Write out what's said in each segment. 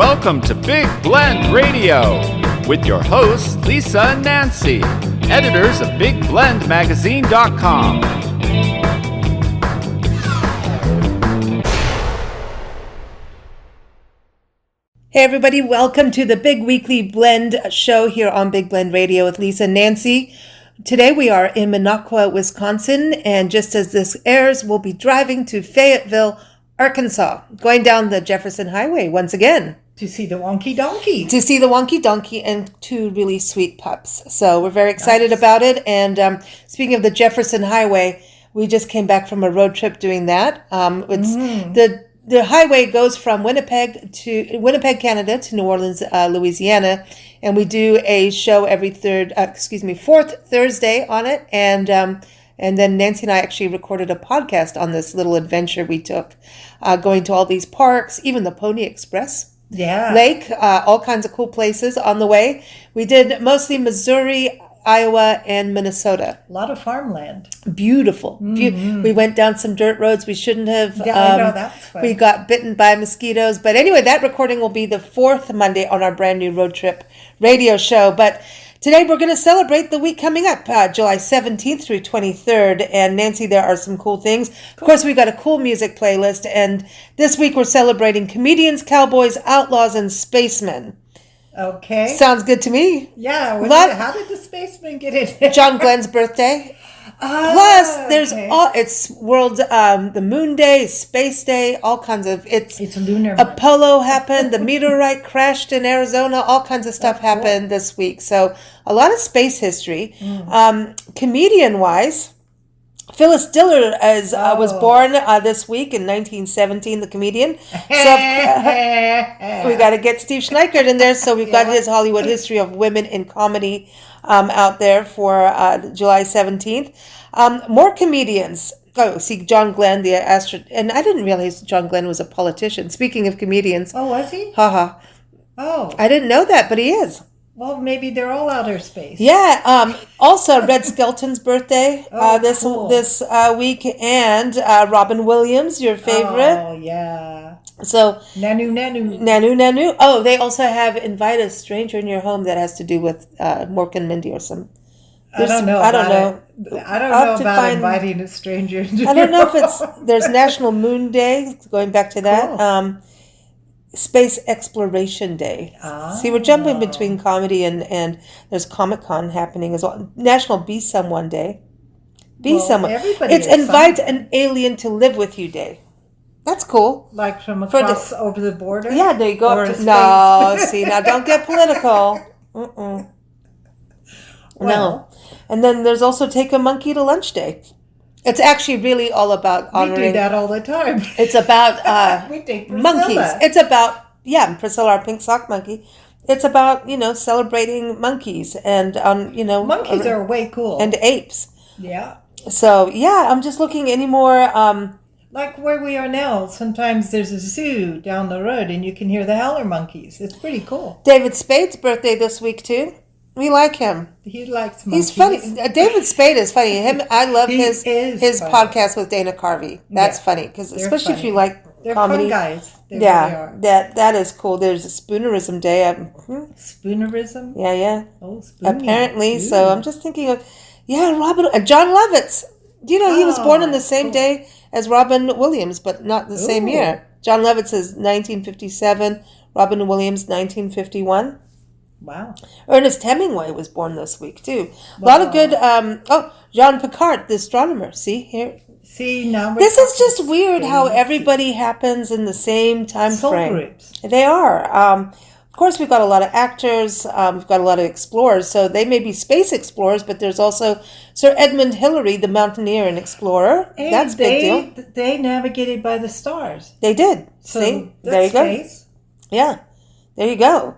Welcome to Big Blend Radio with your hosts Lisa and Nancy, editors of BigBlendMagazine.com. Hey everybody, welcome to the Big Weekly Blend show here on Big Blend Radio with Lisa and Nancy. Today we are in Minocqua, Wisconsin, and just as this airs, we'll be driving to Fayetteville, Arkansas, going down the Jefferson Highway once again. To see the Wonky Donkey. To see the Wonky Donkey and two really sweet pups. So we're very excited about it. And speaking of the Jefferson Highway, we just came back from a road trip doing that. The highway goes from Winnipeg, Canada to New Orleans, Louisiana. And we do a show every fourth Thursday on it. And then Nancy and I actually recorded a podcast on this little adventure we took, going to all these parks, even the Pony Express. Yeah. Lake, all kinds of cool places on the way. We did mostly Missouri, Iowa, and Minnesota. A lot of farmland. Beautiful. Mm-hmm. We went down some dirt roads we shouldn't have. Yeah, I know, that's fun. We got bitten by mosquitoes. But anyway, that recording will be the fourth Monday on our brand new road trip radio show. But today we're going to celebrate the week coming up, July 17th through 23rd. And Nancy, there are some cool things. Cool. Of course, we've got a cool music playlist. And this week we're celebrating comedians, Cowboys, Outlaws, and Spacemen. Okay. Sounds good to me. Yeah. How did the Spacemen get in there? John Glenn's birthday. Plus, there's it's World, the Moon Day, Space Day, all kinds of, it's lunar. Apollo happened, the meteorite crashed in Arizona, all kinds of stuff happened this week. So a lot of space history. Comedian-wise, Phyllis Diller was born this week in 1917, the comedian. So we got to get Steve Schneikert in there. So we've got his Hollywood history of women in comedy out there for July 17th. More comedians. Oh, see, John Glenn, the astronaut. And I didn't realize John Glenn was a politician. Speaking of comedians. Oh, was he? Haha. Oh. I didn't know that, but he is. Well, maybe they're all outer space. Yeah. Also, Red Skelton's birthday this week, and Robin Williams, your favorite. Oh yeah. So Nanu. Oh, they also have Invite a Stranger in Your Home that has to do with Mork and Mindy or some. I don't know about inviting a stranger. I don't know if there's National Moon Day. Going back to that. Cool. Space Exploration Day. See, we're jumping between comedy and there's Comic-Con happening as well. National Be Someone Day. Someone. It's Invite an Alien to Live With You Day. That's cool. Like from across over the border? Yeah, there you go. No, see, now don't get political. No. And then there's also Take a Monkey to Lunch Day. It's actually really all about honoring. We do that all the time. It's about we take monkeys. It's about, Priscilla, our pink sock monkey. It's about, celebrating monkeys and, monkeys are way cool. And apes. Yeah. So, I'm just looking any more. Like where we are now, sometimes there's a zoo down the road and you can hear the howler monkeys. It's pretty cool. David Spade's birthday this week, too. We like him. He likes monkeys. He's funny. David Spade is funny. I love his podcast with Dana Carvey. That's funny because especially if you like comedy. They're fun guys. They really are. That is cool. There's a Spoonerism Day. Spoonerism? Yeah. Oh, Spooner. Apparently. Ooh. So I'm just thinking of Robin John Lovitz. Do you know he was born on the same day as Robin Williams, but not the same year. John Lovitz is 1957. Robin Williams 1951. Wow. Ernest Hemingway was born this week, too. A lot of good... Jean Picard, the astronomer. See, here. See, now... This is just weird how everybody happens in the same time frame. Groups. They are. Of course, we've got a lot of actors. We've got a lot of explorers. So they may be space explorers, but there's also Sir Edmund Hillary, the mountaineer and explorer. Hey, that's a big deal. They navigated by the stars. They did. So see? There you go. Space. Yeah. There you go.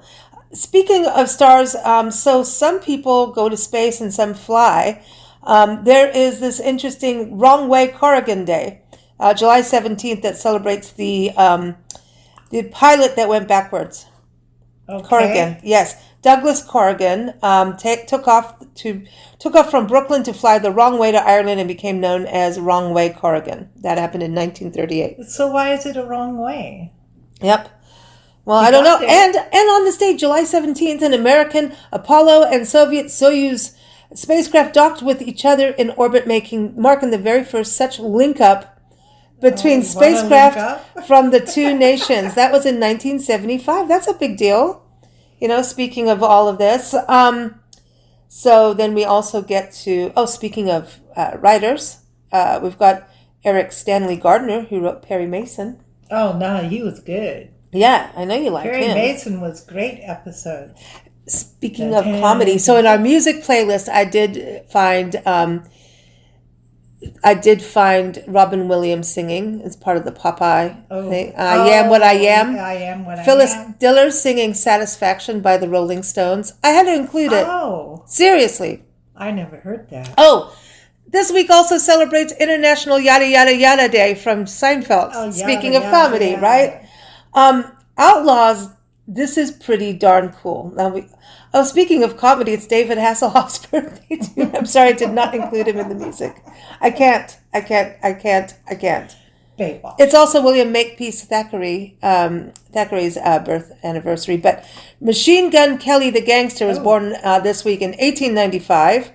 Speaking of stars, so some people go to space and some fly. There is this interesting Wrong Way Corrigan Day, July 17th, that celebrates the pilot that went backwards. Okay. Corrigan, yes. Douglas Corrigan took off from Brooklyn to fly the wrong way to Ireland and became known as Wrong Way Corrigan. That happened in 1938. So why is it a wrong way? Yep. Well, I don't know. And on this day, July 17th, an American Apollo and Soviet Soyuz spacecraft docked with each other in orbit, marking the very first such link-up between spacecraft from the two nations. That was in 1975. That's a big deal. Speaking of all of this. So then we also get to, speaking of writers, we've got Eric Stanley Gardner, who wrote Perry Mason. Oh, no, he was good. Yeah, I know you like him. Perry Mason was great episode. Speaking of comedy, so in our music playlist, I did find Robin Williams singing as part of the Popeye thing. I am what I am. I am what Phyllis I am. Diller singing Satisfaction by the Rolling Stones. I had to include it. Oh. Seriously. I never heard that. Oh, this week also celebrates International Yada Yada Yada Day from Seinfeld. Oh, Speaking of comedy, right? Outlaws, this is pretty darn cool. Now speaking of comedy, it's David Hasselhoff's birthday too. I'm sorry I did not include him in the music. I can't. Baseball. It's also William Makepeace Thackeray's birth anniversary. But Machine Gun Kelly the Gangster was born this week in 1895.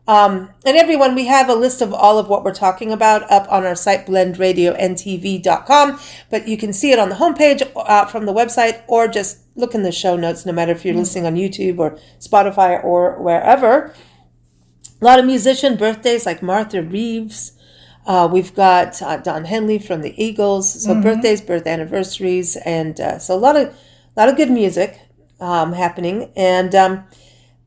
And everyone, we have a list of all of what we're talking about up on our site, blendradiotv.com. But you can see it on the homepage from the website, or just look in the show notes, no matter if you're listening on YouTube or Spotify or wherever. A lot of musician birthdays like Martha Reeves. We've got Don Henley from the Eagles. So birthdays, birth anniversaries, and so a lot of good music happening. And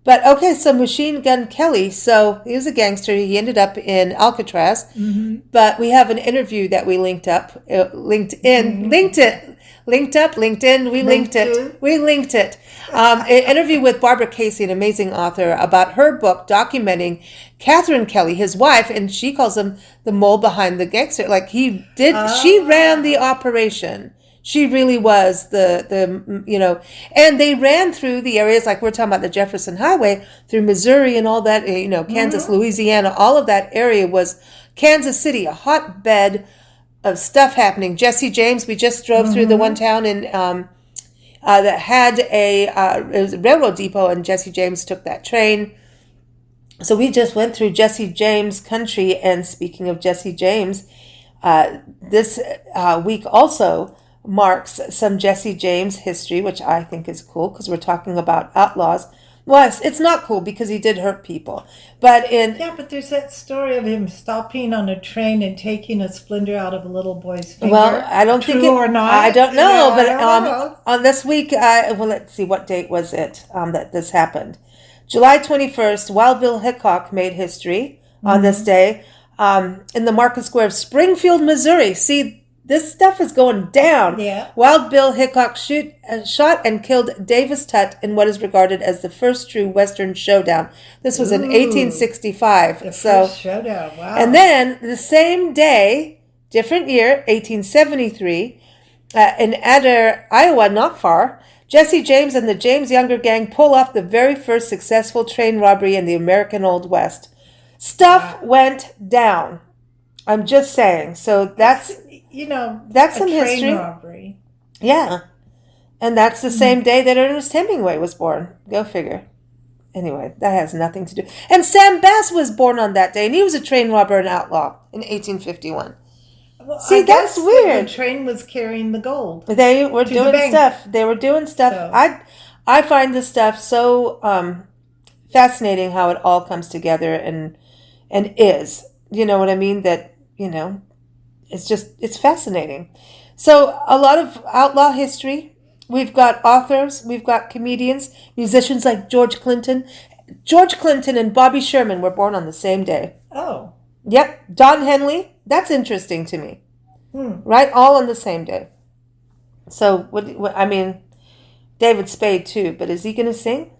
but okay, so Machine Gun Kelly. So he was a gangster. He ended up in Alcatraz. Mm-hmm. But we have an interview that we linked up, linked it. An interview with Barbara Casey, an amazing author, about her book documenting Catherine Kelly, his wife, and she calls him the mole behind the gangster. Like she ran the operation. She really was and they ran through the areas like we're talking about the Jefferson Highway through Missouri and all that, Kansas, Louisiana, all of that area was Kansas City, a hotbed of stuff happening. Jesse James, we just drove through the one town in that had it was a railroad depot, and Jesse James took that train. So we just went through Jesse James country. And speaking of Jesse James, this week also marks some Jesse James history, which I think is cool because we're talking about Outlaws. Well, it's not cool because he did hurt people. But there's that story of him stopping on a train and taking a splinter out of a little boy's finger. Well, I don't think or not. I don't know. Yeah, but I don't know. On this week, let's see, what date was it that this happened? July 21st, Wild Bill Hickok made history on this day in the market square of Springfield, Missouri. See, this stuff is going down. Yeah. Wild Bill Hickok shot and killed Davis Tutt in what is regarded as the first true Western showdown. This was in 1865. The first showdown, wow. And then the same day, different year, 1873, in Adair, Iowa, not far, Jesse James and the James Younger Gang pull off the very first successful train robbery in the American Old West. Stuff went down. I'm just saying. So that's some train history. Robbery. Yeah. And that's the same day that Ernest Hemingway was born. Go figure. Anyway, that has nothing to do. And Sam Bass was born on that day, and he was a train robber and outlaw in 1851. Well, See, that's weird. The train was carrying the gold. They were doing stuff. They were doing stuff. So. I find this stuff so fascinating how it all comes together and is. You know what I mean? That, it's fascinating. So a lot of outlaw history. We've got authors, we've got comedians, musicians like George Clinton. George Clinton and Bobby Sherman were born on the same day. Oh. Yep. Don Henley. That's interesting to me. Right? All on the same day. So, David Spade too, but is he going to sing?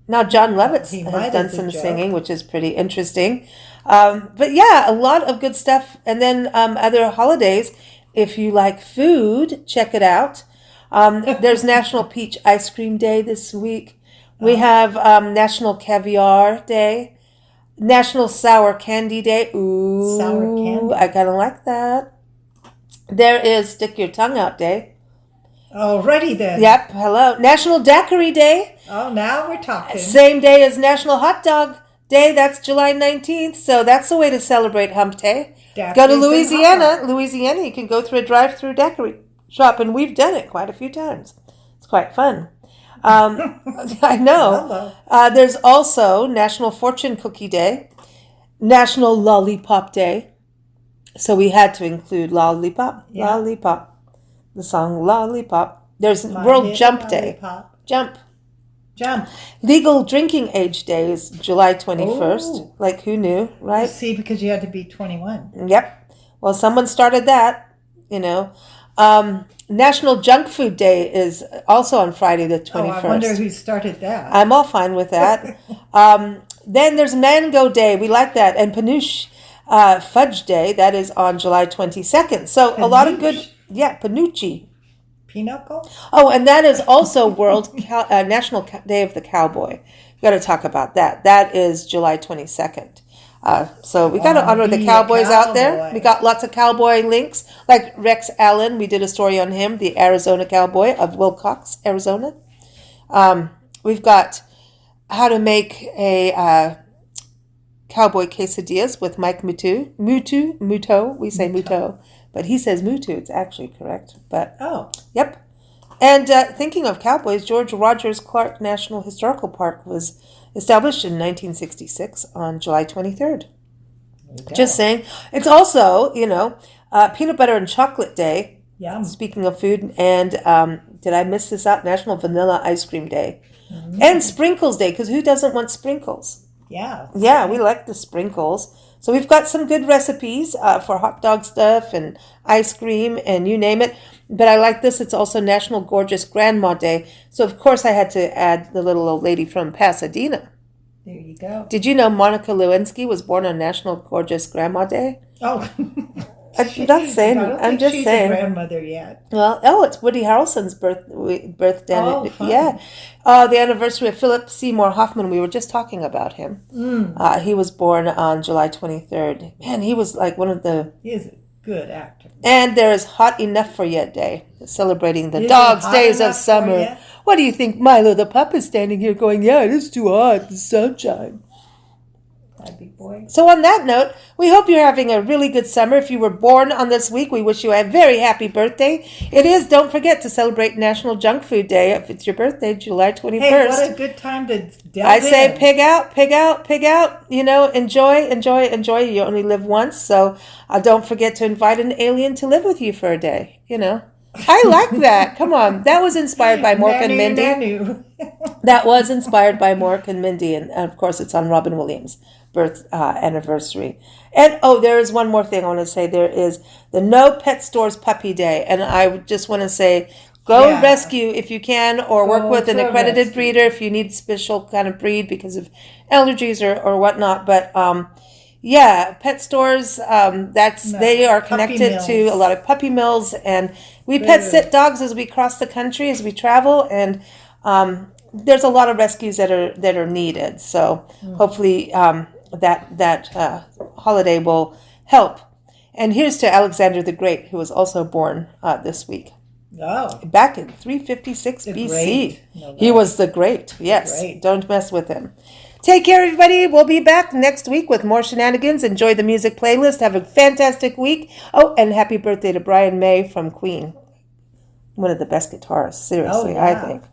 Now, John Lovitz has done some singing, which is pretty interesting. But yeah, a lot of good stuff. And then other holidays. If you like food, check it out. There's National Peach Ice Cream Day this week. We have National Caviar Day. National Sour Candy Day. Ooh, sour candy. I kind of like that. There is Stick Your Tongue Out Day. Alrighty then. Yep, hello. National Daiquiri Day. Oh, now we're talking. Same day as National Hot Dog Day. That's July 19th. So that's the way to celebrate Hump Day. Go to Louisiana. Louisiana, you can go through a drive-through daiquiri shop, and we've done it quite a few times. It's quite fun. I know. There's also National Fortune Cookie Day, National Lollipop Day. So we had to include Lollipop. Yeah. Lollipop. The song Lollipop. There's World Jump Day. Jump. Legal Drinking Age Day is July 21st. Ooh. Like, who knew, right? See, because you had to be 21. Yep. Well, someone started that, you know. National Junk Food Day is also on Friday the 21st. Oh, I wonder who started that. I'm all fine with that. Then there's Mango Day. We like that. And Panuche Fudge Day. That is on July 22nd. So a lot of good... Yeah, Panucci. Pinochle? Oh, and that is also National Day of the Cowboy. We got to talk about that. That is July 22nd. So we got to honor the cowboys out there. We got lots of cowboy links, like Rex Allen. We did a story on him, the Arizona cowboy of Wilcox, Arizona. We've got how to make a cowboy quesadillas with Mike Muto. We say Muto. But he says Mutu. It's actually correct. But yep. And thinking of cowboys, George Rogers Clark National Historical Park was established in 1966 on July 23rd. Just saying. It's also, Peanut Butter and Chocolate Day. Yum. Speaking of food. And did I miss this out? National Vanilla Ice Cream Day. Mm-hmm. And Sprinkles Day, because who doesn't want sprinkles? Yeah. Yeah, we like the sprinkles. So we've got some good recipes for hot dog stuff and ice cream and you name it. But I like this. It's also National Gorgeous Grandma Day. So, of course, I had to add the little old lady from Pasadena. There you go. Did you know Monica Lewinsky was born on National Gorgeous Grandma Day? Oh. I'm not saying. I'm just she's saying. A grandmother yet. Well, it's Woody Harrelson's birthday. Oh, fun. Yeah. The anniversary of Philip Seymour Hoffman. We were just talking about him. He was born on July 23rd. Man, he was like one of the... He is a good actor. And there is Hot Enough for You Day, celebrating the dog's days of summer. What do you think? Milo the pup is standing here going, yeah, it is too hot, the sunshine. Big boy. So on that note, we hope you're having a really good summer. If you were born on this week, we wish you a very happy birthday. It is, don't forget to celebrate National Junk Food Day. If it's your birthday, July 21st. Hey, what a good time to delve I say pig out. Enjoy. You only live once. So don't forget to invite an alien to live with you for a day, I like that. Come on. That was inspired by Mork and Mindy. That was inspired by Mork and Mindy. And of course, it's on Robin Williams' birth anniversary. And there is one more thing I want to say. There is the No Pet Stores Puppy Day. And I just want to say, go rescue if you can, or work with an accredited breeder if you need special kind of breed because of allergies or whatnot. But pet stores, they are connected to a lot of puppy mills, and we pet sit dogs as we cross the country, as we travel, and there's a lot of rescues that are needed. So hopefully that holiday will help. And here's to Alexander the Great, who was also born this week. Oh. Back in 356 BC. He was the Great. Yes. Don't mess with him. Take care, everybody. We'll be back next week with more shenanigans. Enjoy the music playlist. Have a fantastic week. Oh, and happy birthday to Brian May from Queen. One of the best guitarists, seriously, I think.